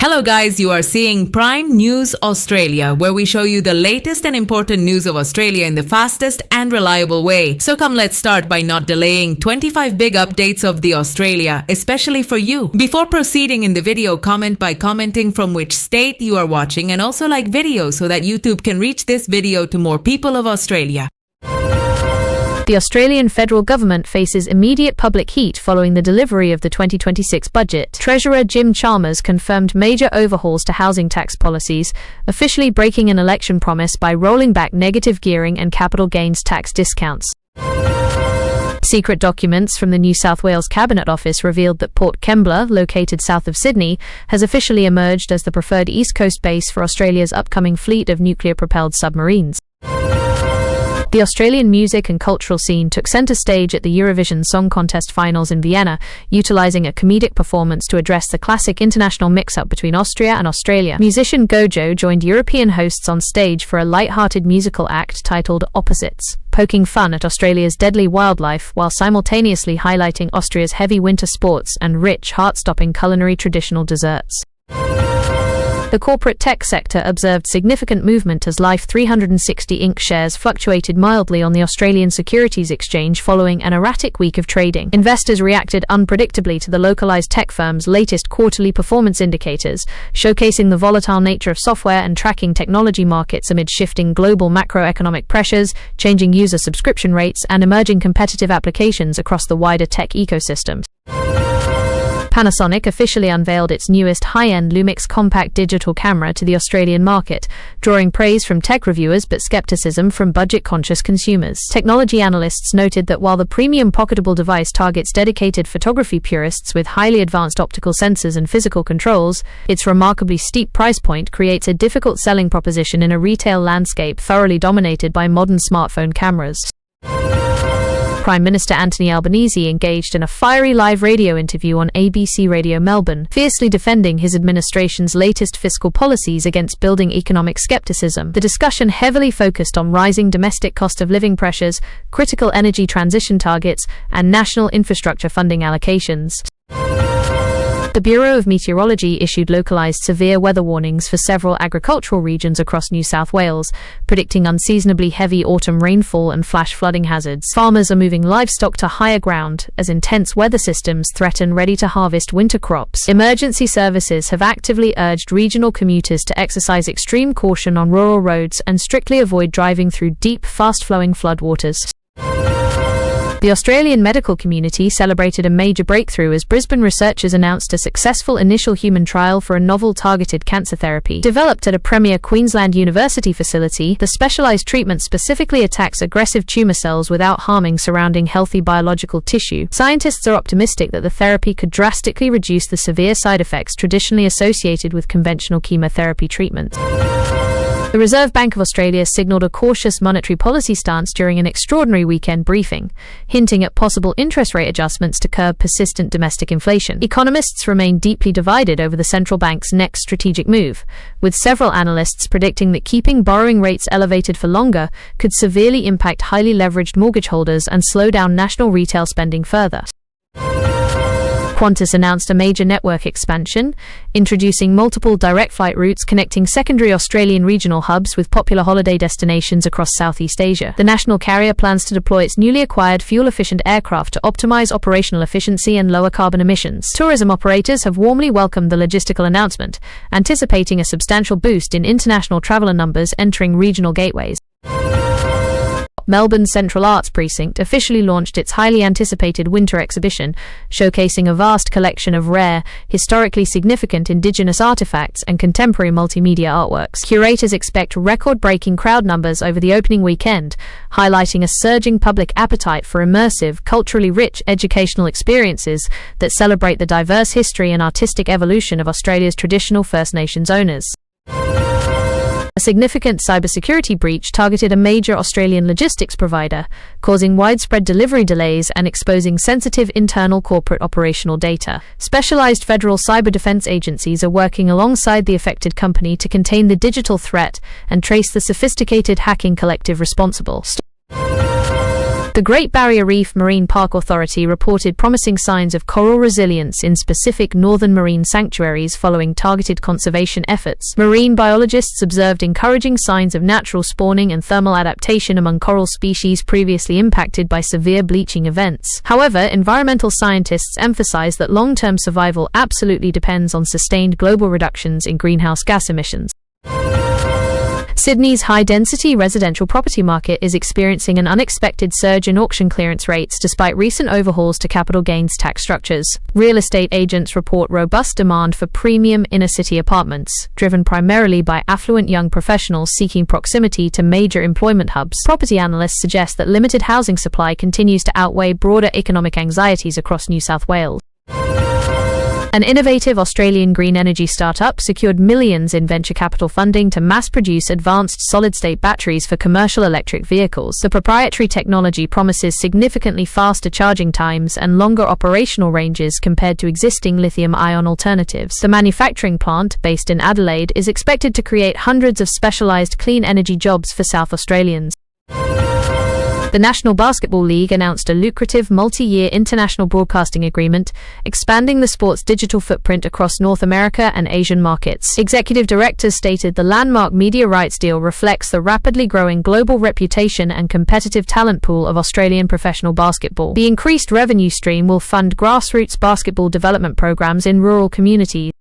Hello guys, you are seeing Prime News Australia, where we show you the latest and important news of Australia in the fastest and reliable way. So come, let's start by not delaying 25 big updates of the Australia, especially for you. Before proceeding in the video, comment by commenting from which state you are watching, and also like video so that YouTube can reach this video to more people of Australia. The Australian federal government faces immediate public heat following the delivery of the 2026 budget. Treasurer Jim Chalmers confirmed major overhauls to housing tax policies, officially breaking an election promise by rolling back negative gearing and capital gains tax discounts. Secret documents from the New South Wales Cabinet Office revealed that Port Kembla, located south of Sydney, has officially emerged as the preferred East Coast base for Australia's upcoming fleet of nuclear-propelled submarines. The Australian music and cultural scene took centre stage at the Eurovision Song Contest finals in Vienna, utilising a comedic performance to address the classic international mix-up between Austria and Australia. Musician Gojo joined European hosts on stage for a light-hearted musical act titled Opposites, poking fun at Australia's deadly wildlife while simultaneously highlighting Austria's heavy winter sports and rich, heart-stopping culinary traditional desserts. The corporate tech sector observed significant movement as Life 360 Inc. shares fluctuated mildly on the Australian Securities Exchange following an erratic week of trading. Investors reacted unpredictably to the localized tech firm's latest quarterly performance indicators, showcasing the volatile nature of software and tracking technology markets amid shifting global macroeconomic pressures, changing user subscription rates, and emerging competitive applications across the wider tech ecosystem. Panasonic officially unveiled its newest high-end Lumix compact digital camera to the Australian market, drawing praise from tech reviewers but skepticism from budget-conscious consumers. Technology analysts noted that while the premium pocketable device targets dedicated photography purists with highly advanced optical sensors and physical controls, its remarkably steep price point creates a difficult selling proposition in a retail landscape thoroughly dominated by modern smartphone cameras. Prime Minister Anthony Albanese engaged in a fiery live radio interview on ABC Radio Melbourne, fiercely defending his administration's latest fiscal policies against building economic skepticism. The discussion heavily focused on rising domestic cost of living pressures, critical energy transition targets, and national infrastructure funding allocations. The Bureau of Meteorology issued localised severe weather warnings for several agricultural regions across New South Wales, predicting unseasonably heavy autumn rainfall and flash flooding hazards. Farmers are moving livestock to higher ground as intense weather systems threaten ready-to-harvest winter crops. Emergency services have actively urged regional commuters to exercise extreme caution on rural roads and strictly avoid driving through deep, fast-flowing floodwaters. The Australian medical community celebrated a major breakthrough as Brisbane researchers announced a successful initial human trial for a novel targeted cancer therapy. Developed at a premier Queensland University facility, the specialised treatment specifically attacks aggressive tumour cells without harming surrounding healthy biological tissue. Scientists are optimistic that the therapy could drastically reduce the severe side effects traditionally associated with conventional chemotherapy treatment. The Reserve Bank of Australia signalled a cautious monetary policy stance during an extraordinary weekend briefing, hinting at possible interest rate adjustments to curb persistent domestic inflation. Economists remain deeply divided over the central bank's next strategic move, with several analysts predicting that keeping borrowing rates elevated for longer could severely impact highly leveraged mortgage holders and slow down national retail spending further. Qantas announced a major network expansion, introducing multiple direct flight routes connecting secondary Australian regional hubs with popular holiday destinations across Southeast Asia. The national carrier plans to deploy its newly acquired fuel-efficient aircraft to optimise operational efficiency and lower carbon emissions. Tourism operators have warmly welcomed the logistical announcement, anticipating a substantial boost in international traveller numbers entering regional gateways. Melbourne's Central Arts Precinct officially launched its highly anticipated winter exhibition, showcasing a vast collection of rare, historically significant Indigenous artefacts and contemporary multimedia artworks. Curators expect record-breaking crowd numbers over the opening weekend, highlighting a surging public appetite for immersive, culturally rich educational experiences that celebrate the diverse history and artistic evolution of Australia's traditional First Nations owners. A significant cybersecurity breach targeted a major Australian logistics provider, causing widespread delivery delays and exposing sensitive internal corporate operational data. Specialized federal cyber defense agencies are working alongside the affected company to contain the digital threat and trace the sophisticated hacking collective responsible. The Great Barrier Reef Marine Park Authority reported promising signs of coral resilience in specific northern marine sanctuaries following targeted conservation efforts. Marine biologists observed encouraging signs of natural spawning and thermal adaptation among coral species previously impacted by severe bleaching events. However, environmental scientists emphasize that long-term survival absolutely depends on sustained global reductions in greenhouse gas emissions. Sydney's high-density residential property market is experiencing an unexpected surge in auction clearance rates despite recent overhauls to capital gains tax structures. Real estate agents report robust demand for premium inner-city apartments, driven primarily by affluent young professionals seeking proximity to major employment hubs. Property analysts suggest that limited housing supply continues to outweigh broader economic anxieties across New South Wales. An innovative Australian green energy startup secured millions in venture capital funding to mass-produce advanced solid-state batteries for commercial electric vehicles. The proprietary technology promises significantly faster charging times and longer operational ranges compared to existing lithium-ion alternatives. The manufacturing plant, based in Adelaide, is expected to create hundreds of specialised clean energy jobs for South Australians. The National Basketball League announced a lucrative multi-year international broadcasting agreement, expanding the sport's digital footprint across North America and Asian markets. Executive directors stated the landmark media rights deal reflects the rapidly growing global reputation and competitive talent pool of Australian professional basketball. The increased revenue stream will fund grassroots basketball development programs in rural communities.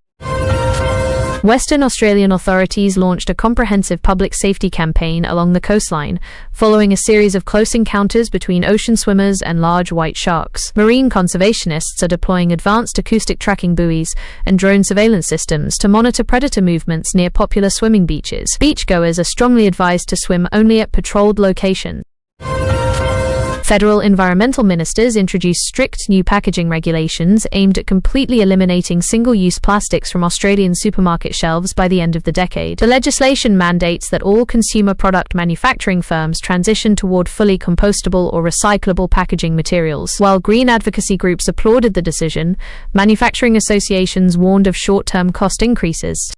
Western Australian authorities launched a comprehensive public safety campaign along the coastline, following a series of close encounters between ocean swimmers and large white sharks. Marine conservationists are deploying advanced acoustic tracking buoys and drone surveillance systems to monitor predator movements near popular swimming beaches. Beachgoers are strongly advised to swim only at patrolled locations. Federal environmental ministers introduced strict new packaging regulations aimed at completely eliminating single-use plastics from Australian supermarket shelves by the end of the decade. The legislation mandates that all consumer product manufacturing firms transition toward fully compostable or recyclable packaging materials. While green advocacy groups applauded the decision, manufacturing associations warned of short-term cost increases.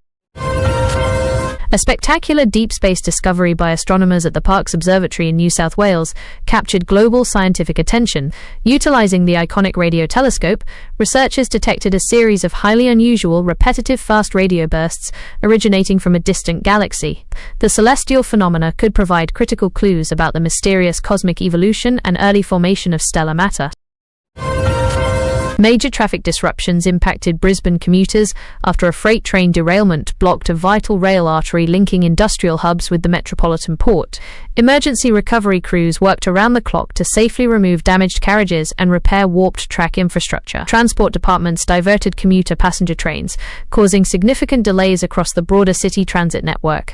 A spectacular deep space discovery by astronomers at the Parkes Observatory in New South Wales captured global scientific attention. Utilising the iconic radio telescope, researchers detected a series of highly unusual, repetitive fast radio bursts originating from a distant galaxy. The celestial phenomena could provide critical clues about the mysterious cosmic evolution and early formation of stellar matter. Major traffic disruptions impacted Brisbane commuters after a freight train derailment blocked a vital rail artery linking industrial hubs with the metropolitan port. Emergency recovery crews worked around the clock to safely remove damaged carriages and repair warped track infrastructure. Transport departments diverted commuter passenger trains, causing significant delays across the broader city transit network.